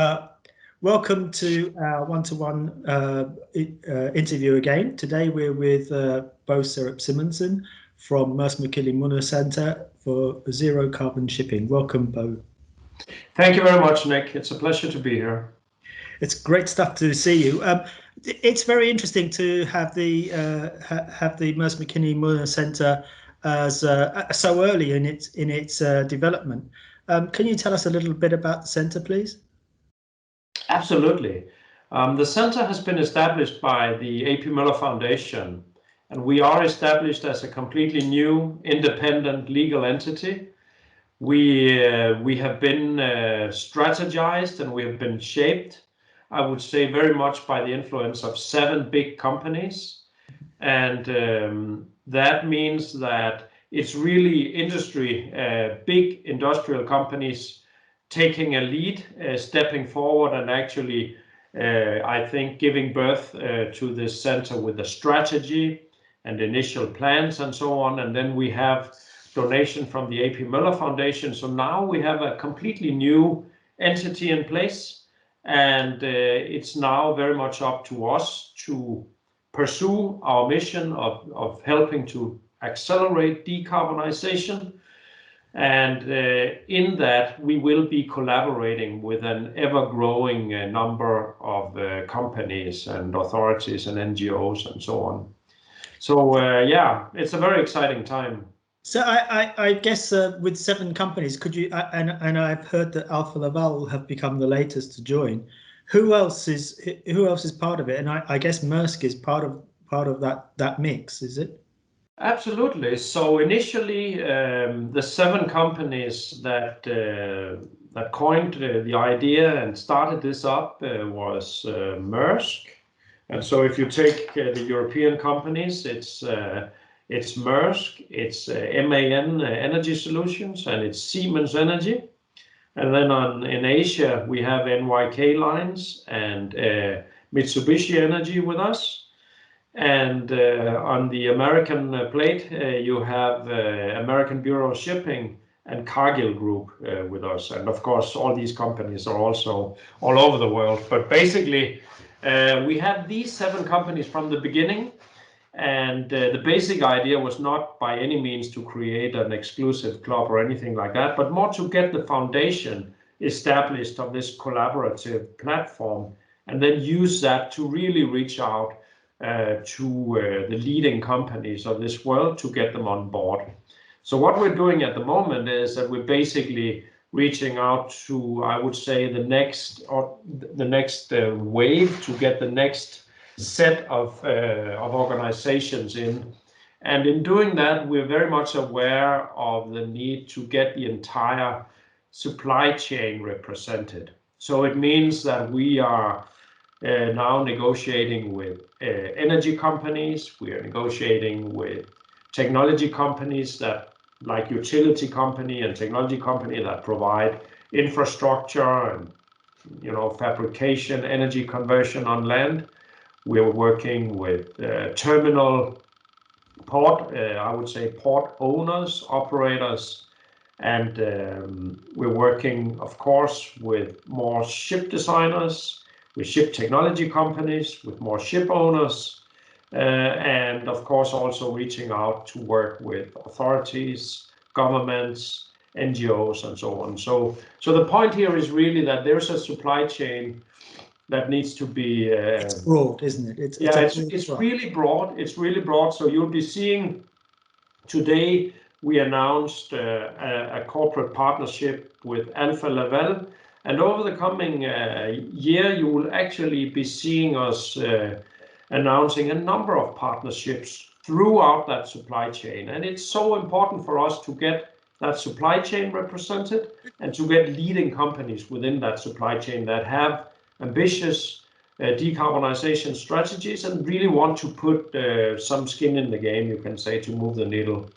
Uh, Welcome to our one-to-one interview again. Today we're with Bo Cerup-Simonsen from Mærsk Mc-Kinney Møller Center for Zero Carbon Shipping. Welcome, Bo. Thank you very much, Nick. It's a pleasure to be here. It's great stuff to see you. It's very interesting to have the Mærsk Mc-Kinney Møller Center as so early in its development. Can you tell us a little bit about the center, please? Absolutely. The center has been established by the A.P. Møller Foundation, and we are established as a completely new, independent legal entity. We have been strategized and we have been shaped, I would say, very much by the influence of 7 big companies. And that means that it's really industry, big industrial companies taking a lead, stepping forward and actually, I think, giving birth to this center with a strategy and initial plans and so on. And then we have donation from the A.P. Møller Foundation. So now we have a completely new entity in place, and it's now very much up to us to pursue our mission of helping to accelerate decarbonization. And in that, we will be collaborating with an ever-growing number of companies and authorities and NGOs and so on. So yeah, it's a very exciting time. So I guess with 7 companies, could you? And I've heard that Alfa Laval have become the latest to join. Who else is part of it? And I guess Mærsk is part of that mix, is it? Absolutely. So initially, the 7 companies that coined the idea and started this up was Mærsk. And so if you take the European companies, it's Mærsk, it's MAN Energy Solutions, and it's Siemens Energy. And then in Asia, we have NYK Lines and Mitsubishi Energy with us. And on the American plate, you have American Bureau of Shipping and Cargill Group with us. And of course, all these companies are also all over the world. But basically, we had these 7 companies from the beginning. And the basic idea was not by any means to create an exclusive club or anything like that, but more to get the foundation established of this collaborative platform and then use that to really reach out to the leading companies of this world to get them on board. So what we're doing at the moment is that we're basically reaching out to, I would say, the next wave to get the next set of organizations in. And in doing that, we're very much aware of the need to get the entire supply chain represented. So it means that we are now negotiating with energy companies. We are negotiating with technology companies that, like utility company and technology company, that provide infrastructure and fabrication, energy conversion on land. We're working with terminal port, I would say port owners, operators, and we're working, of course, with more ship designers, with ship technology companies, with more ship owners, and of course also reaching out to work with authorities, governments, NGOs, and so on. So the point here is really that there's a supply chain that needs to be. It's broad, isn't it? It's really broad. It's really broad. So you'll be seeing today we announced a corporate partnership with Alfa Laval. And over the coming year, you will actually be seeing us announcing a number of partnerships throughout that supply chain. And it's so important for us to get that supply chain represented and to get leading companies within that supply chain that have ambitious decarbonization strategies and really want to put some skin in the game, you can say, to move the needle.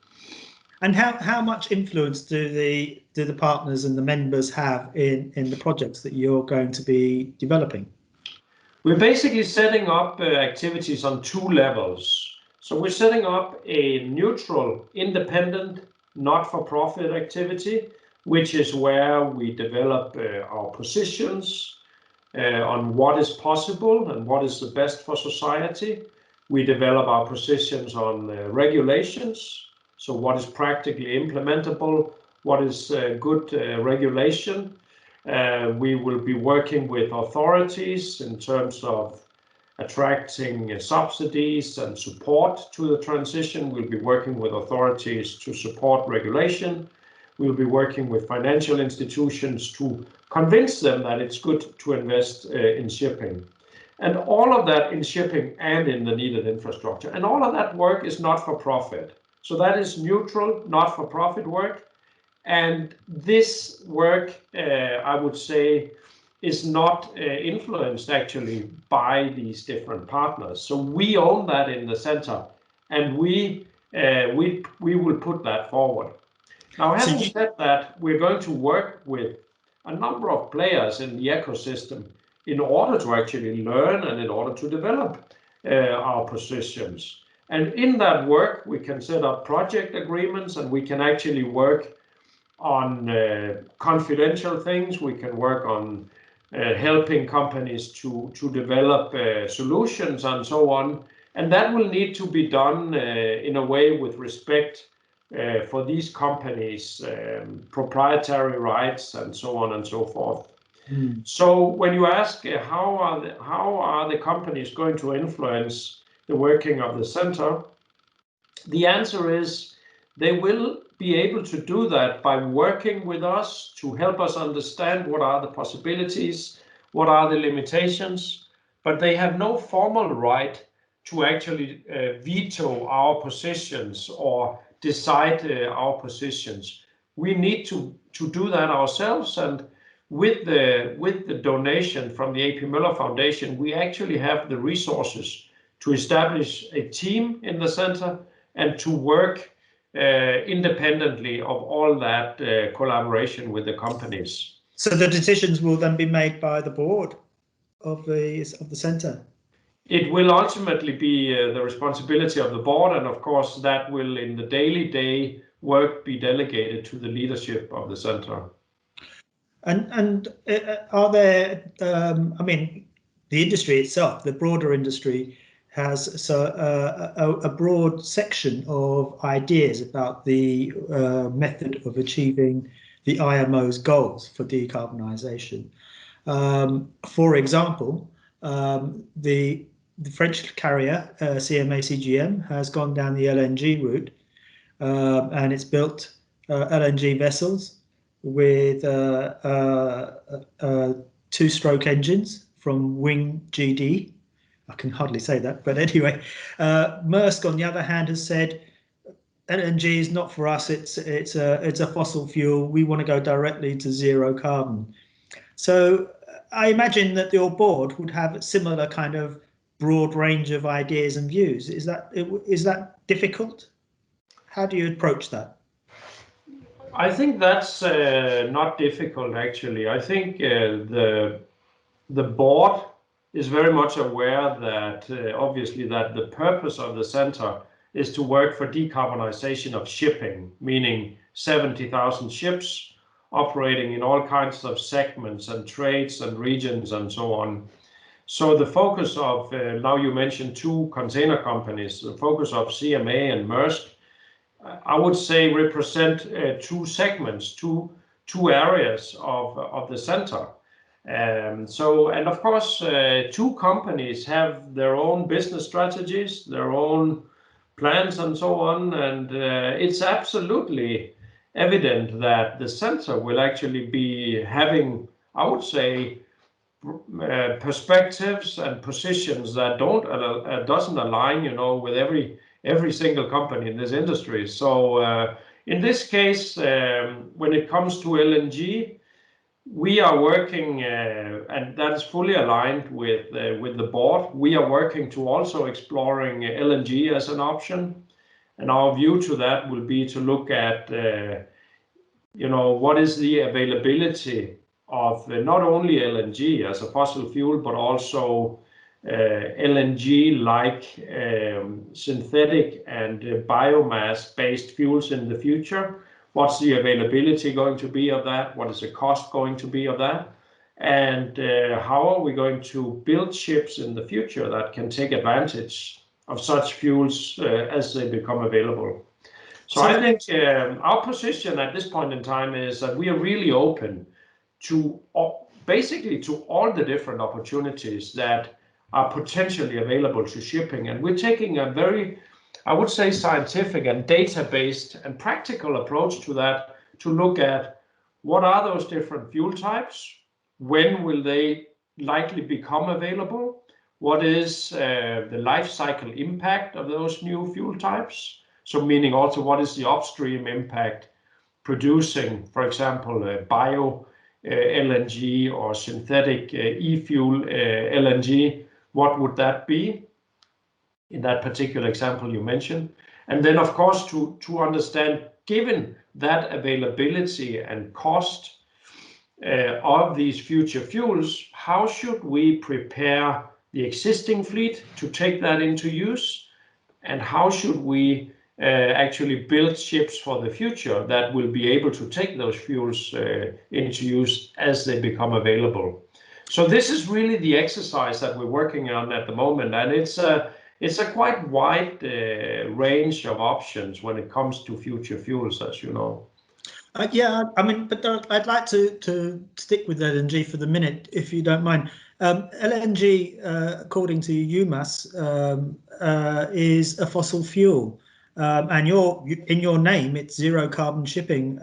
And how much influence do the partners and the members have in the projects that you're going to be developing? We're basically setting up activities on 2 levels. So we're setting up a neutral, independent, not-for-profit activity, which is where we develop our positions, on what is possible and what is the best for society. We develop our positions on regulations, so what is practically implementable, what is good regulation. We will be working with authorities in terms of attracting subsidies and support to the transition. We'll be working with authorities to support regulation. We'll be working with financial institutions to convince them that it's good to invest in shipping. And all of that in shipping and in the needed infrastructure. And all of that work is not for profit. So that is neutral, not for profit work. And this work, I would say, is not influenced actually by these different partners. So we own that in the center, and we will put that forward. Now, having said that, we're going to work with a number of players in the ecosystem in order to actually learn and in order to develop our positions. And in that work, we can set up project agreements, and we can actually work on confidential things. We can work on helping companies to develop solutions and so on. And that will need to be done in a way with respect for these companies, proprietary rights and so on and so forth. So when you ask how are the companies going to influence the working of the center, the answer is they will be able to do that by working with us to help us understand what are the possibilities, what are the limitations, but they have no formal right to actually veto our positions or decide our positions. We need to do that ourselves, and with the donation from the A.P. Møller Foundation, we actually have the resources to establish a team in the center and to work independently of all that collaboration with the companies. So the decisions will then be made by the board of the center? It will ultimately be the responsibility of the board, and of course that will in the daily work be delegated to the leadership of the center. And are there, I mean, the industry itself, the broader industry, has a broad section of ideas about the method of achieving the IMO's goals for decarbonisation. For example, the French carrier CMA-CGM has gone down the LNG route, and it's built LNG vessels with two-stroke engines from Wing GD. I can hardly say that, but anyway, Mærsk, on the other hand, has said LNG is not for us. It's a fossil fuel. We want to go directly to zero carbon. So I imagine that your board would have a similar kind of broad range of ideas and views. Is that difficult? How do you approach that? I think that's not difficult, actually. I think the board is very much aware that obviously that the purpose of the center is to work for decarbonization of shipping, meaning 70,000 ships operating in all kinds of segments and trades and regions and so on. So the focus of, now you mentioned two container companies, the focus of CMA and Mærsk, I would say represent two segments, two areas of the center. And of course, two companies have their own business strategies, their own plans and so on. And it's absolutely evident that the center will actually be having, I would say, perspectives and positions that doesn't align, with every single company in this industry. So in this case, when it comes to LNG, we are working, and that is fully aligned with the board. We are working to also exploring LNG as an option, and our view to that will be to look at, what is the availability of not only LNG as a fossil fuel, but also LNG like synthetic and biomass-based fuels in the future. What's the availability going to be of that? What is the cost going to be of that? and how are we going to build ships in the future that can take advantage of such fuels as they become available. So I think our position at this point in time is that we are really open to basically to all the different opportunities that are potentially available to shipping. And we're taking a very, I would say, scientific and data-based and practical approach to that, to look at what are those different fuel types, when will they likely become available, what is the life cycle impact of those new fuel types, so meaning also what is the upstream impact producing, for example, bio LNG or synthetic e-fuel LNG, what would that be in that particular example you mentioned? And then, of course, to understand, given that availability and cost of these future fuels, how should we prepare the existing fleet to take that into use? And how should we actually build ships for the future that will be able to take those fuels into use as they become available? So this is really the exercise that we're working on at the moment, and it's a quite wide range of options when it comes to future fuels, as you know. Yeah, I mean, but I'd like to stick with LNG for the minute, if you don't mind. LNG, according to UMass, is a fossil fuel, and in your name, it's zero carbon shipping.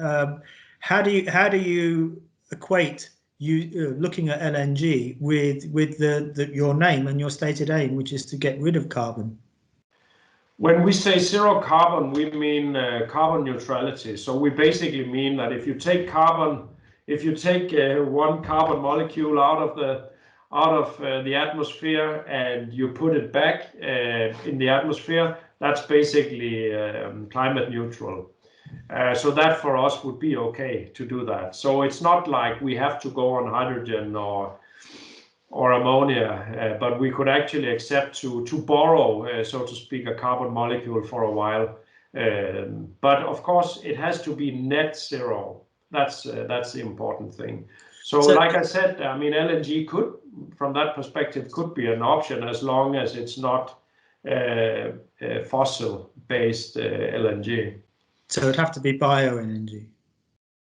How do you equate looking at LNG with your name and your stated aim, which is to get rid of carbon? When we say zero carbon, we mean carbon neutrality. So we basically mean that if you take carbon, one carbon molecule out of the atmosphere and you put it back in the atmosphere, that's basically climate neutral. So that for us would be okay to do that. So it's not like we have to go on hydrogen or ammonia, but we could actually accept to borrow, so to speak, a carbon molecule for a while. But of course, it has to be net zero. That's the important thing. So like I said, I mean, LNG could, from that perspective, could be an option as long as it's not fossil-based LNG. So it'd have to be bio-LNG.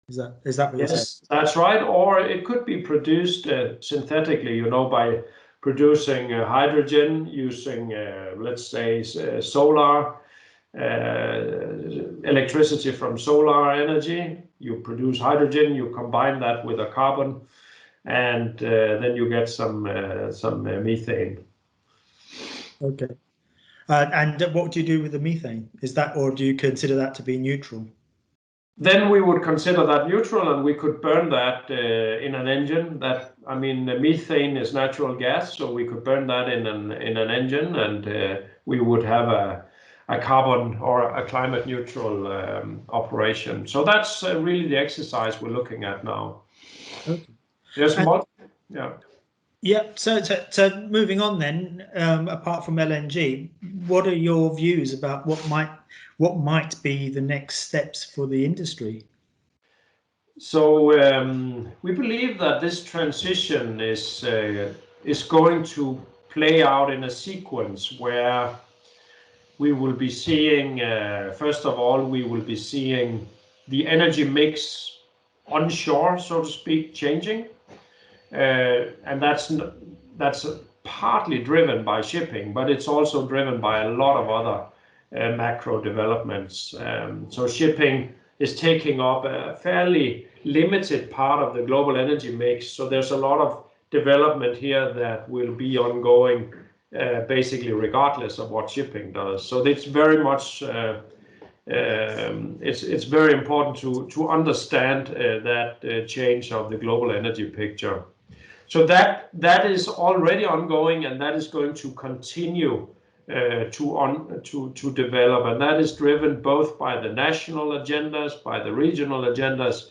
Is that what you're saying? Yes, that's right. Or it could be produced synthetically, by producing hydrogen using, let's say, solar electricity from solar energy. You produce hydrogen, you combine that with a carbon, and then you get some methane. Okay. And what do you do with the methane? Or do you consider that to be neutral? Then we would consider that neutral, and we could burn that in an engine. The methane is natural gas, so we could burn that in an engine, and we would have a carbon or a climate neutral operation. So that's really the exercise we're looking at now. Okay. Yeah. Yeah. So moving on then, apart from LNG, what are your views about what might be the next steps for the industry? So we believe that this transition is going to play out in a sequence where we will be seeing, first of all, we will be seeing the energy mix onshore, so to speak, changing, and that's partly driven by shipping, but it's also driven by a lot of other macro developments. So shipping is taking up a fairly limited part of the global energy mix. So there's a lot of development here that will be ongoing, basically regardless of what shipping does. So it's very much it's very important to understand that change of the global energy picture. So that is already ongoing, and that is going to continue to develop, and that is driven both by the national agendas, by the regional agendas,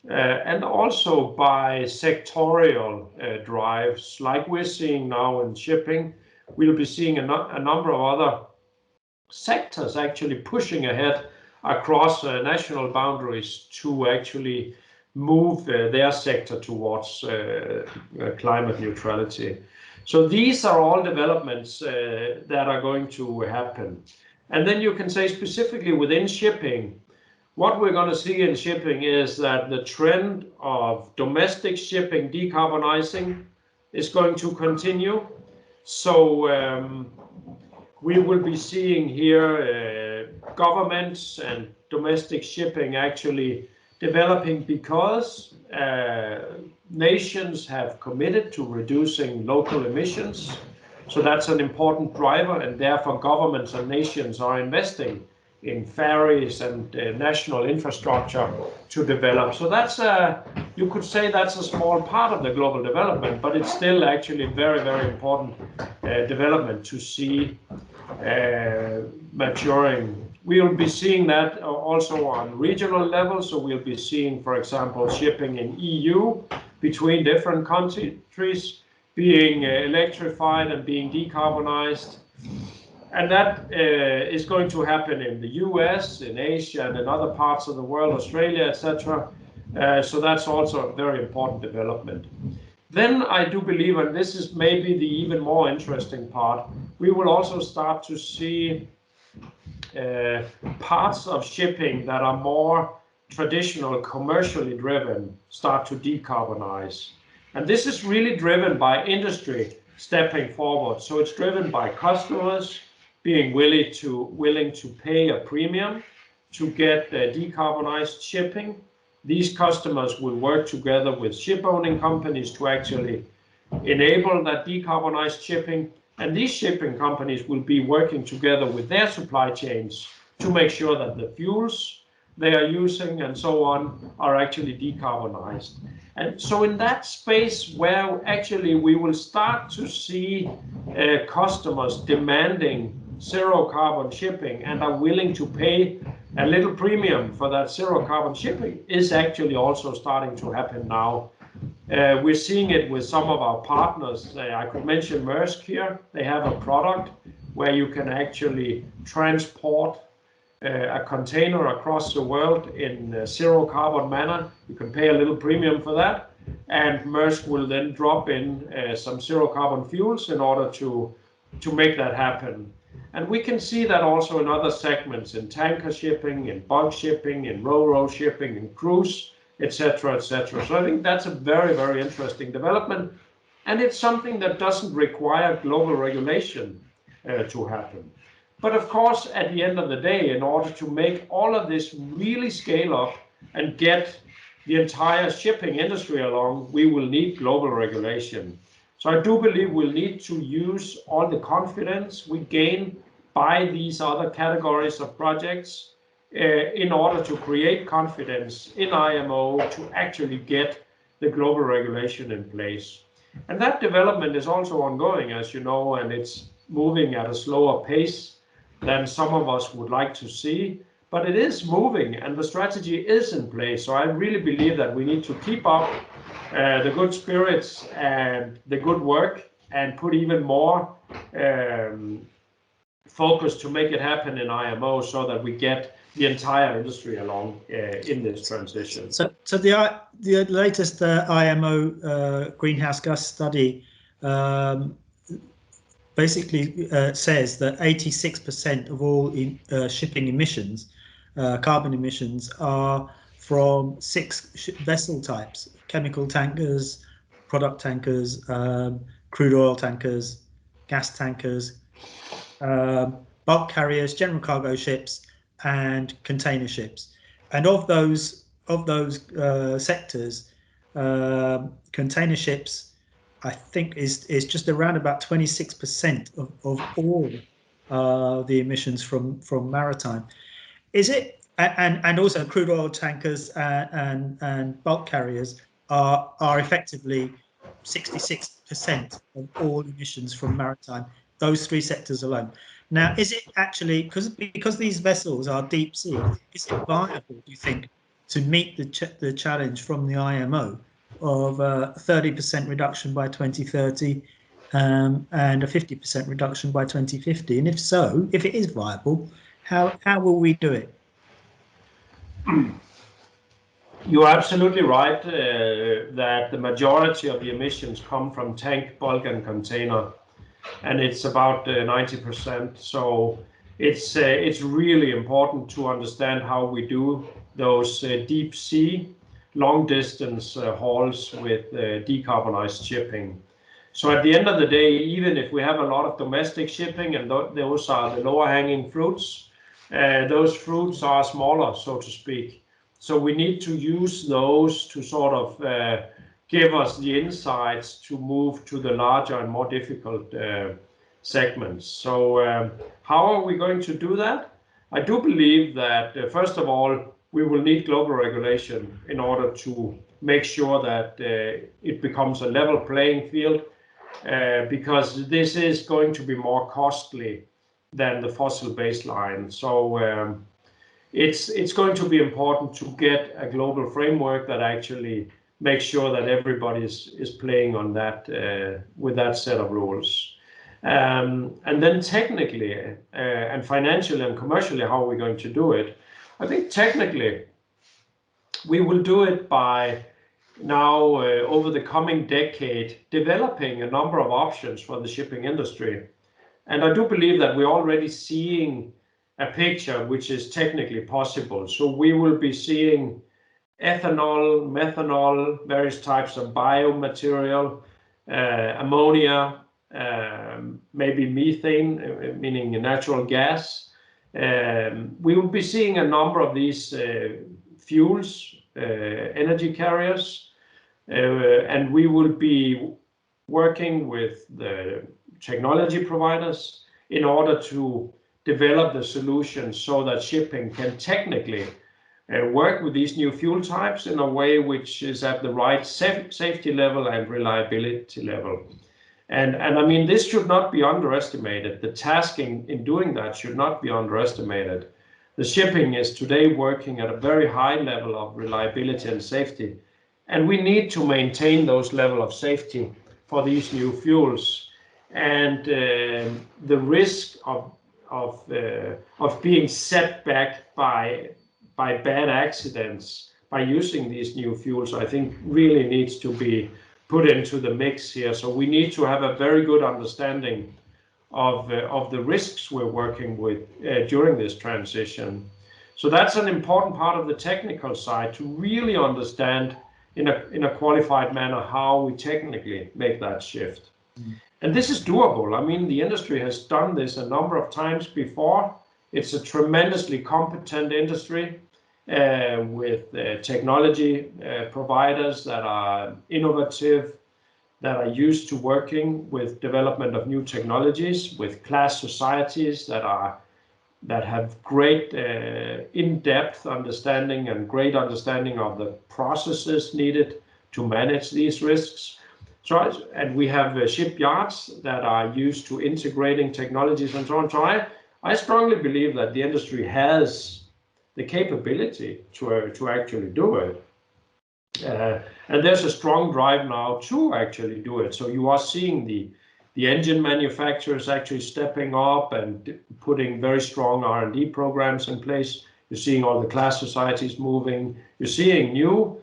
and also by sectorial drives, like we're seeing now in shipping. We'll be seeing a number of other sectors actually pushing ahead across national boundaries to actually move their sector towards climate neutrality. So these are all developments that are going to happen. And then you can say specifically within shipping, what we're going to see in shipping is that the trend of domestic shipping decarbonizing is going to continue. So we will be seeing here governments and domestic shipping actually developing because nations have committed to reducing local emissions. So that's an important driver, and therefore governments and nations are investing in ferries and national infrastructure to develop. So that's you could say that's a small part of the global development, but it's still actually very, very important development to see maturing. We will be seeing that also on regional level. So we'll be seeing, for example, shipping in EU between different countries being electrified and being decarbonized. And that is going to happen in the US, in Asia, and in other parts of the world, Australia, etc. So that's also a very important development. Then I do believe, and this is maybe the even more interesting part, we will also start to see parts of shipping that are more traditional, commercially driven, start to decarbonize. And this is really driven by industry stepping forward. So it's driven by customers being willing to pay a premium to get decarbonized shipping. These customers will work together with ship owning companies to actually enable that decarbonized shipping. And these shipping companies will be working together with their supply chains to make sure that the fuels they are using and so on are actually decarbonized. And so in that space where actually we will start to see customers demanding zero carbon shipping and are willing to pay a little premium for that zero carbon shipping is actually also starting to happen now. We're seeing it with some of our partners. I could mention Mærsk here. They have a product where you can actually transport a container across the world in a zero carbon manner. You can pay a little premium for that, and Mærsk will then drop in some zero carbon fuels in order to make that happen. And we can see that also in other segments, in tanker shipping, in bulk shipping, in ro-ro shipping, in cruise, etc., etc. So I think that's a very, very interesting development, and it's something that doesn't require global regulation to happen. But of course, at the end of the day, in order to make all of this really scale up and get the entire shipping industry along, we will need global regulation. So I do believe we'll need to use all the confidence we gain by these other categories of projects in order to create confidence in IMO to actually get the global regulation in place. And that development is also ongoing, as you know, and it's moving at a slower pace than some of us would like to see, but it is moving and the strategy is in place. So I really believe that we need to keep up the good spirits and the good work and put even more focus to make it happen in IMO so that we get the entire industry along in this transition. So the latest IMO greenhouse gas study basically says that 86% of all shipping emissions, carbon emissions, are from 6 vessel types: chemical tankers, product tankers, crude oil tankers, gas tankers, bulk carriers, general cargo ships, and container ships. And of those sectors, container ships, I think, is just around about 26% of all the emissions from maritime. Is it? And also crude oil tankers and bulk carriers are effectively 66% of all emissions from maritime. Those 3 sectors alone. Now, is it actually, because these vessels are deep sea, is it viable, do you think, to meet the challenge from the IMO of a 30% reduction by 2030 and a 50% reduction by 2050? And if so, if it is viable, how will we do it? You're absolutely right that the majority of the emissions come from tank, bulk, and container, and it's about 90%. So it's really important to understand how we do those deep sea, long distance hauls with decarbonized shipping. So at the end of the day, even if we have a lot of domestic shipping, and those are the lower hanging fruits, those fruits are smaller, so to speak. So we need to use those to sort of give us the insights to move to the larger and more difficult segments. So how are we going to do that? I do believe that first of all, we will need global regulation in order to make sure that it becomes a level playing field, because this is going to be more costly than the fossil baseline. So it's going to be important to get a global framework that actually makes sure that everybody is playing on that with that set of rules. And then technically and financially and commercially, how are we going to do it? I think technically we will do it by now over the coming decade developing a number of options for the shipping industry. And I do believe that we're already seeing a picture which is technically possible. So we will be seeing ethanol, methanol, various types of biomaterial, ammonia, maybe methane, meaning natural gas. We will be seeing a number of these fuels, energy carriers, and we will be working with the technology providers in order to develop the solutions so that shipping can technically work with these new fuel types in a way which is at the right safety level and reliability level. And I mean, this should not be underestimated. The tasking in doing that should not be underestimated. The shipping is today working at a very high level of reliability and safety, and we need to maintain those level of safety for these new fuels. And the risk of being set back by bad accidents by using these new fuels, I think really needs to be put into the mix here. So we need to have a very good understanding of the risks we're working with during this transition. So that's an important part of the technical side, to really understand in a qualified manner how we technically make that shift. And this is doable. I mean, the industry has done this a number of times before. It's a tremendously competent industry with technology providers that are innovative, that are used to working with development of new technologies, with class societies that have great in-depth understanding and great understanding of the processes needed to manage these risks. So, and we have shipyards that are used to integrating technologies and so on. So I strongly believe that the industry has the capability to actually do it. And there's a strong drive now to actually do it. So you are seeing the engine manufacturers actually stepping up and putting very strong R&D programs in place. You're seeing all the class societies moving. You're seeing new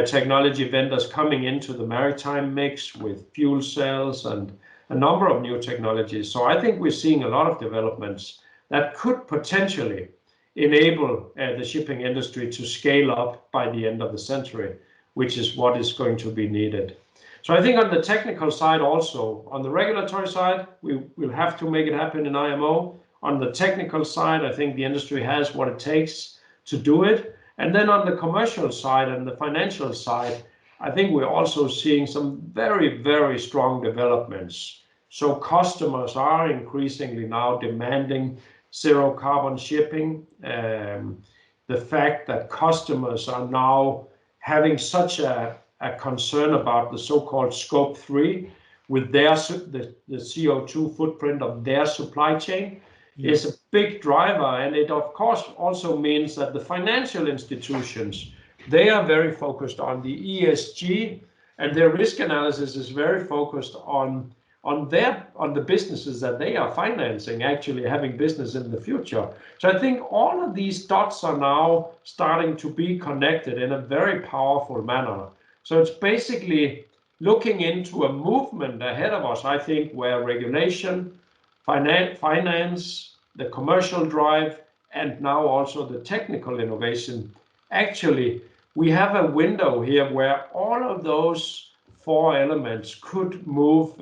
technology vendors coming into the maritime mix with fuel cells and a number of new technologies. So I think we're seeing a lot of developments that could potentially enable the shipping industry to scale up by the end of the century, which is what is going to be needed. So I think on the technical side also, on the regulatory side, we will have to make it happen in IMO. On the technical side, I think the industry has what it takes to do it. And then on the commercial side and the financial side, I think we're also seeing some very, very strong developments. So customers are increasingly now demanding zero carbon shipping. The fact that customers are now having such a concern about the so-called scope 3 with the CO2 footprint of their supply chain is a big driver. And it of course also means that the financial institutions, they are very focused on the ESG, and their risk analysis is very focused on on the businesses that they are financing actually having business in the future. So I think all of these dots are now starting to be connected in a very powerful manner. So it's basically looking into a movement ahead of us, I think, where regulation, finance, the commercial drive, and now also the technical innovation, actually, we have a window here where all of those four elements could move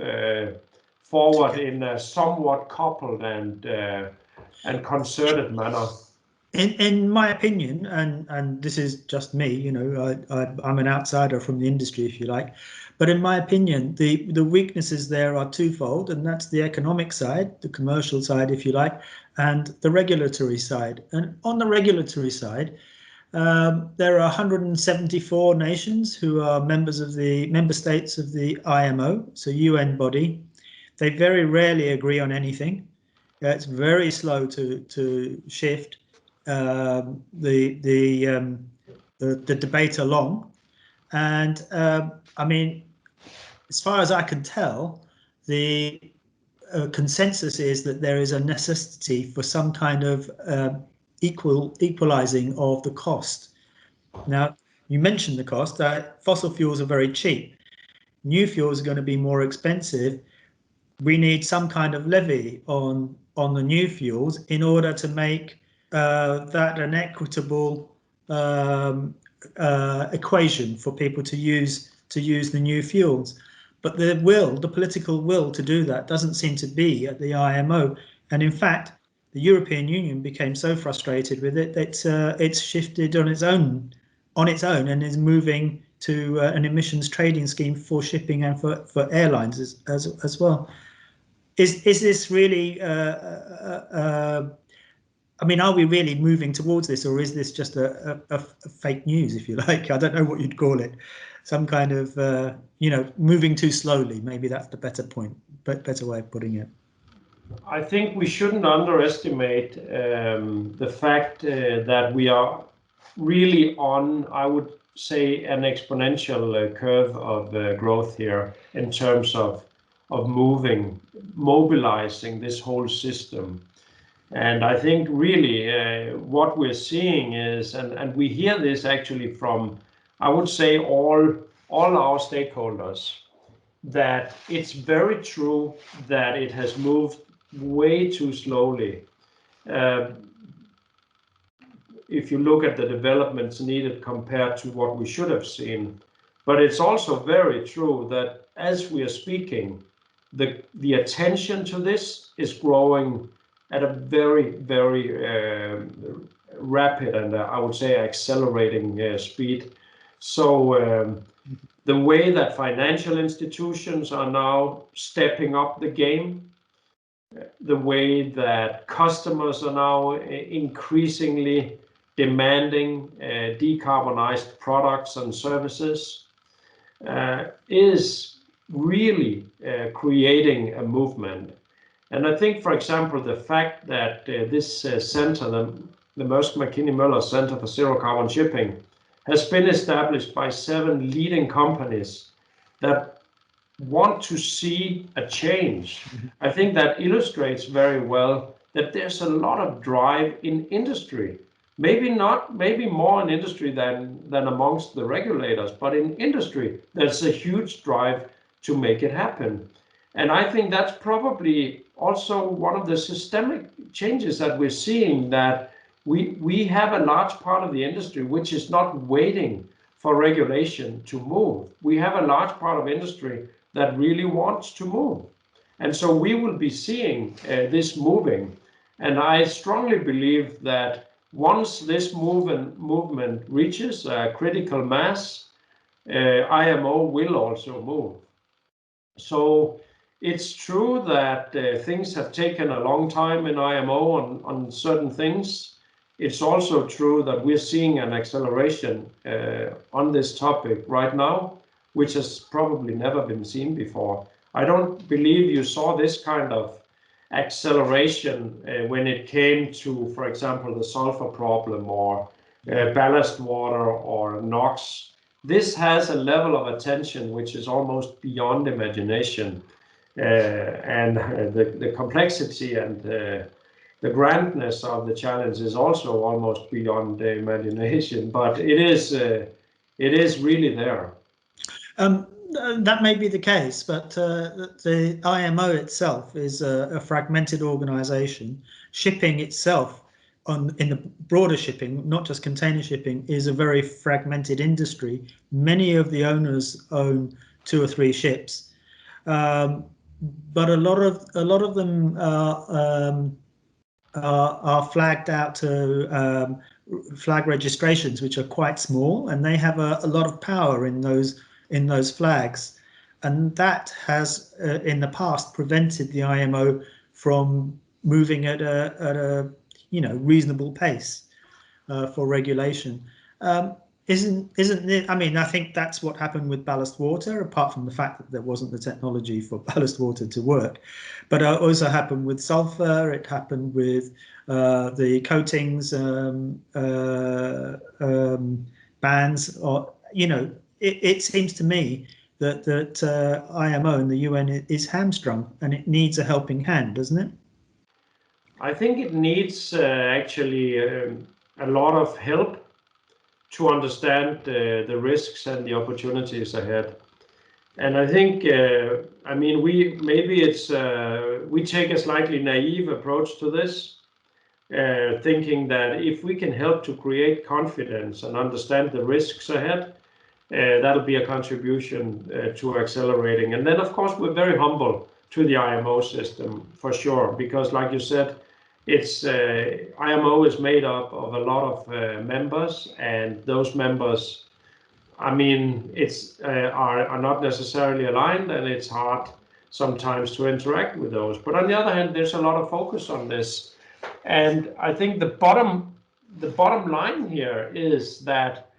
forward in a somewhat coupled and concerted manner. In my opinion, and this is just me, you know, I'm an outsider from the industry, if you like, but in my opinion, the weaknesses there are twofold, and that's the economic side, the commercial side, if you like, and the regulatory side. And on the regulatory side, there are 174 nations who are member states of the IMO, so UN body. They very rarely agree on anything. It's very slow to shift the debate along. And I mean, as far as I can tell, the consensus is that there is a necessity for some kind of equalizing of the cost. Now, you mentioned the cost. Fossil fuels are very cheap. New fuels are going to be more expensive. We need some kind of levy on the new fuels in order to make that an equitable equation for people to use the new fuels. But the political will to do that doesn't seem to be at the IMO. And in fact, the European Union became so frustrated with it that it's shifted on its own and is moving to an emissions trading scheme for shipping and for airlines as well. Is this really? I mean, are we really moving towards this, or is this just a fake news, if you like? I don't know what you'd call it. Some kind of, you know, moving too slowly. Maybe that's the better way of putting it. I think we shouldn't underestimate the fact that we are really on, I would say, an exponential curve of growth here in terms of mobilizing this whole system. And I think really what we're seeing is, and we hear this actually from, I would say, all our stakeholders, that it's very true that it has moved way too slowly. If you look at the developments needed compared to what we should have seen. But it's also very true that as we are speaking, the attention to this is growing at a very, very rapid and I would say accelerating speed. So the way that financial institutions are now stepping up the game, the way that customers are now increasingly demanding decarbonized products and services is really creating a movement. And I think, for example, the fact that this center, the Mærsk Mc-Kinney Møller Center for Zero Carbon Shipping, has been established by 7 leading companies that want to see a change. I think that illustrates very well that there's a lot of drive in industry. Maybe more in industry than amongst the regulators, but in industry, there's a huge drive to make it happen. And I think that's probably also one of the systemic changes that we're seeing, that we have a large part of the industry which is not waiting for regulation to move. We have a large part of industry that really wants to move. And so we will be seeing this moving. And I strongly believe that once this movement reaches a critical mass, IMO will also move. So it's true that things have taken a long time in IMO on certain things. It's also true that we're seeing an acceleration on this topic right now, which has probably never been seen before. I don't believe you saw this kind of acceleration when it came to, for example, the sulfur problem or ballast water or NOx. This has a level of attention which is almost beyond imagination. and the complexity and the grandness of the challenge is also almost beyond the imagination. But it is really there. That may be the case, but the IMO itself is a fragmented organization. Shipping itself, in the broader shipping, not just container shipping, is a very fragmented industry. Many of the owners own 2 or 3 ships, but a lot of them are flagged out to flag registrations, which are quite small, and they have a lot of power in those flags, and that has in the past prevented the IMO from moving at a reasonable pace for regulation. Isn't it? I mean, I think that's what happened with ballast water, apart from the fact that there wasn't the technology for ballast water to work. But it also happened with sulfur. It happened with the coatings bans. Or it seems to me that IMO and the UN is hamstrung, and it needs a helping hand, doesn't it? I think it needs actually a lot of help to understand the risks and the opportunities ahead. And I think, I mean, we take a slightly naive approach to this, thinking that if we can help to create confidence and understand the risks ahead, that'll be a contribution to accelerating. And then, of course, we're very humble to the IMO system, for sure, because like you said, it's IMO is made up of a lot of members, and those members, I mean, are not necessarily aligned, and it's hard sometimes to interact with those. But on the other hand, there's a lot of focus on this, and I think the bottom line here is that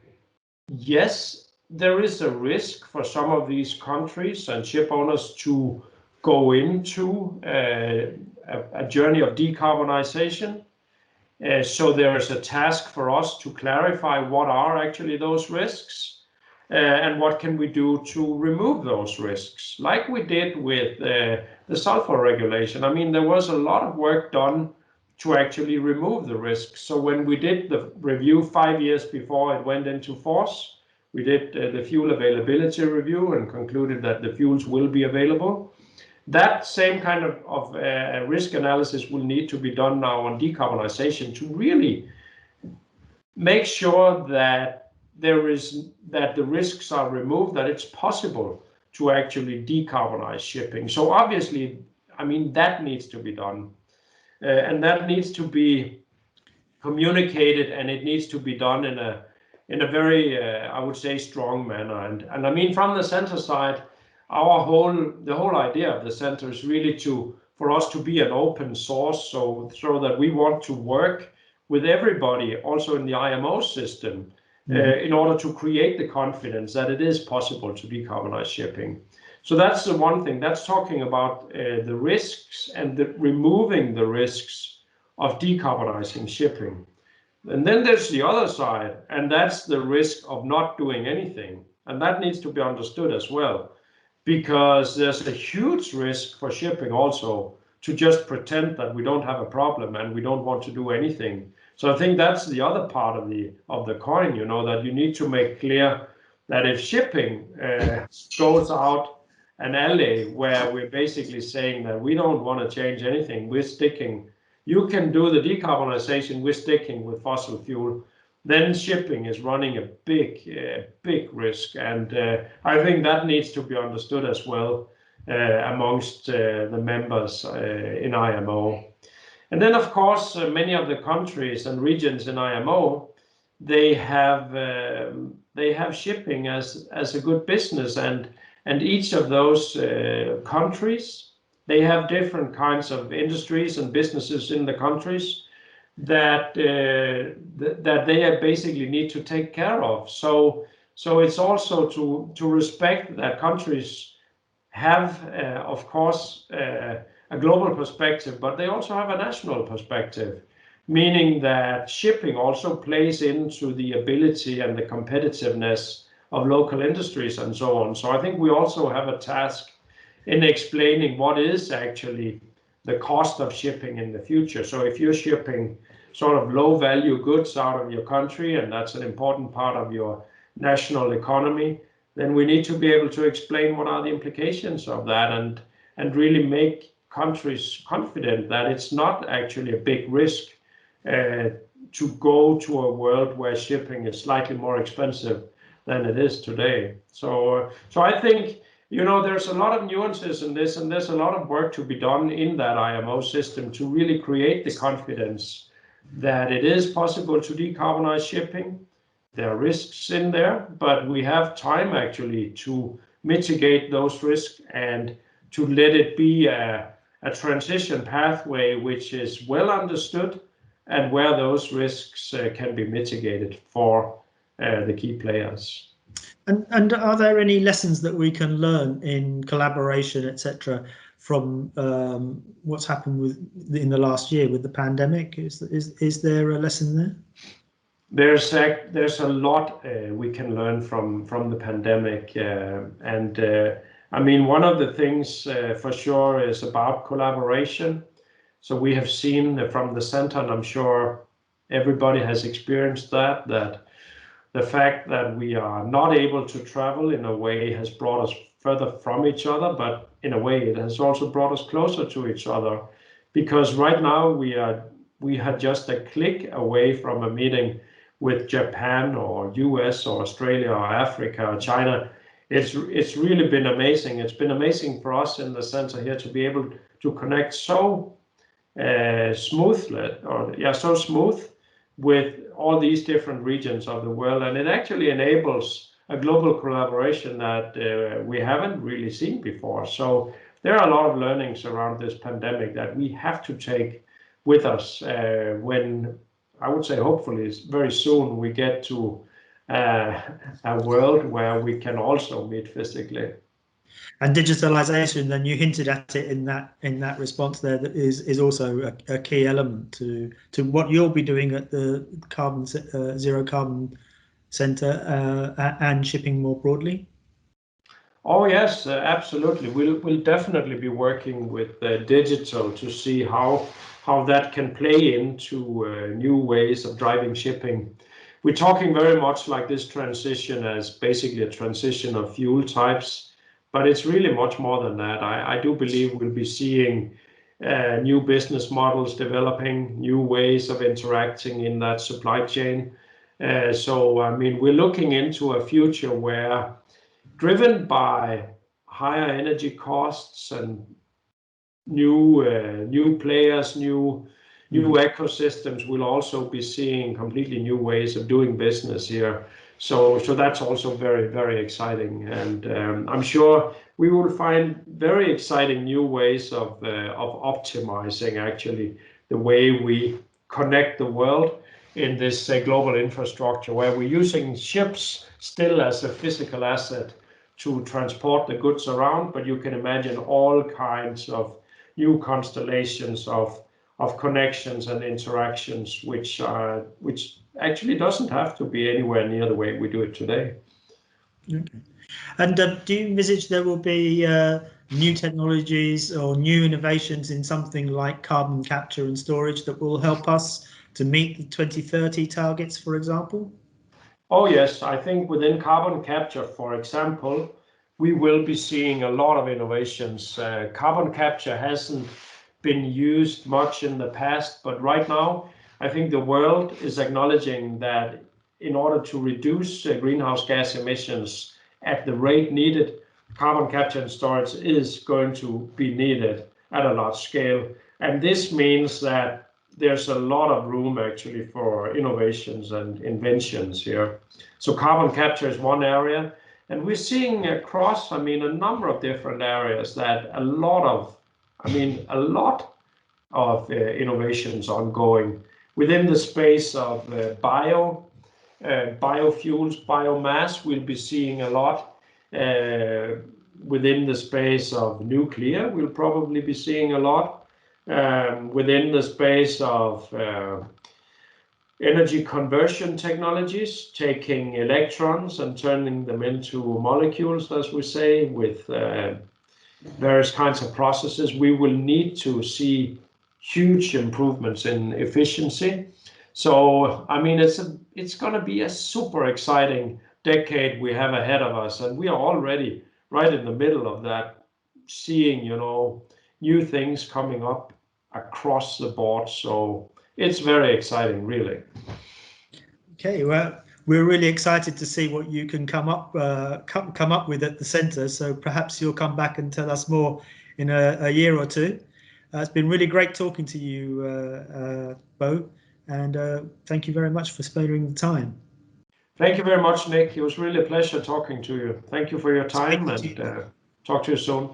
yes, there is a risk for some of these countries and ship owners to go into a journey of decarbonization. So there is a task for us to clarify what are actually those risks and what can we do to remove those risks, like we did with the sulfur regulation. I mean, there was a lot of work done to actually remove the risks. So when we did the review 5 years before it went into force, we did the fuel availability review and concluded that the fuels will be available. That same kind of risk analysis will need to be done now on decarbonization to really make sure that the risks are removed, that it's possible to actually decarbonize shipping. So obviously, I mean, that needs to be done, and that needs to be communicated, and it needs to be done in a very, I would say, strong manner. And I mean, from the center side, the whole idea of the center is really for us to be an open source, so that we want to work with everybody, also in the IMO system, in order to create the confidence that it is possible to decarbonize shipping. So that's the one thing. That's talking about the risks and removing the risks of decarbonizing shipping. And then there's the other side, and that's the risk of not doing anything. And that needs to be understood as well, because there's a huge risk for shipping also to just pretend that we don't have a problem and we don't want to do anything. So I think that's the other part of the coin, that you need to make clear that if shipping goes out an alley where we're basically saying that we don't want to change anything, we're sticking, you can do the decarbonization, we're sticking with fossil fuel, then shipping is running a big risk. And I think that needs to be understood as well amongst the members in IMO. And then, of course, many of the countries and regions in IMO, they have shipping as a good business, and each of those countries, they have different kinds of industries and businesses in the countries that they basically need to take care of. So it's also to respect that countries have, of course, a global perspective, but they also have a national perspective, meaning that shipping also plays into the ability and the competitiveness of local industries and so on. So I think we also have a task in explaining what is actually the cost of shipping in the future. So if you're shipping sort of low value goods out of your country, and that's an important part of your national economy, then we need to be able to explain what are the implications of that, and really make countries confident that it's not actually a big risk to go to a world where shipping is slightly more expensive than it is today. So I think, there's a lot of nuances in this, and there's a lot of work to be done in that IMO system to really create the confidence that it is possible to decarbonize shipping. There are risks in there, but we have time actually to mitigate those risks and to let it be a transition pathway which is well understood and where those risks can be mitigated for the key players. And are there any lessons that we can learn in collaboration, etc., from what's happened in the last year with the pandemic? Is there a lesson there? There's a lot we can learn from the pandemic, I mean, one of the things for sure is about collaboration. So we have seen from the center, and I'm sure everybody has experienced that the fact that we are not able to travel in a way has brought us further from each other, but in a way it has also brought us closer to each other, because right now we had just a click away from a meeting with Japan or US or Australia or Africa or China. It's really been amazing. It's been amazing for us in the center here to be able to connect so so smooth with all these different regions of the world, and it actually enables a global collaboration that we haven't really seen before. So there are a lot of learnings around this pandemic that we have to take with us when, I would say, hopefully very soon we get to a world where we can also meet physically. And digitalization, then you hinted at it in that response there, that is also a key element to what you'll be doing at the Zero Carbon Center and shipping more broadly. Oh yes, absolutely. We'll definitely be working with digital to see how that can play into new ways of driving shipping. We're talking very much like this transition as basically a transition of fuel types, but it's really much more than that. I do believe we'll be seeing new business models developing, new ways of interacting in that supply chain. So, I mean, we're looking into a future where, driven by higher energy costs and new players, new ecosystems, we'll also be seeing completely new ways of doing business here. So that's also very, very exciting, and I'm sure we will find very exciting new ways of optimizing actually the way we connect the world in this global infrastructure, where we're using ships still as a physical asset to transport the goods around, but you can imagine all kinds of new constellations of connections and interactions, which actually doesn't have to be anywhere near the way we do it today. Okay. And do you envisage there will be new technologies or new innovations in something like carbon capture and storage that will help us to meet the 2030 targets, for example? Oh yes, I think within carbon capture, for example, we will be seeing a lot of innovations. Carbon capture hasn't been used much in the past, but right now I think the world is acknowledging that in order to reduce greenhouse gas emissions at the rate needed, carbon capture and storage is going to be needed at a large scale. And this means that there's a lot of room actually for innovations and inventions here. So carbon capture is one area, and we're seeing across, a number of different areas that a lot of innovations ongoing within the space of biofuels, biomass. We'll be seeing a lot within the space of nuclear. We'll probably be seeing a lot within the space of energy conversion technologies, taking electrons and turning them into molecules, as we say, with various kinds of processes, we will need to see huge improvements in efficiency. So, I mean, it's going to be a super exciting decade we have ahead of us, and we are already right in the middle of that, seeing, new things coming up across the board. So it's very exciting, really. Okay, well, we're really excited to see what you can come up with at the centre. So perhaps you'll come back and tell us more in a year or two. It's been really great talking to you, Bo, and thank you very much for sparing the time. Thank you very much, Nick. It was really a pleasure talking to you. Thank you for your time, and talk to you soon.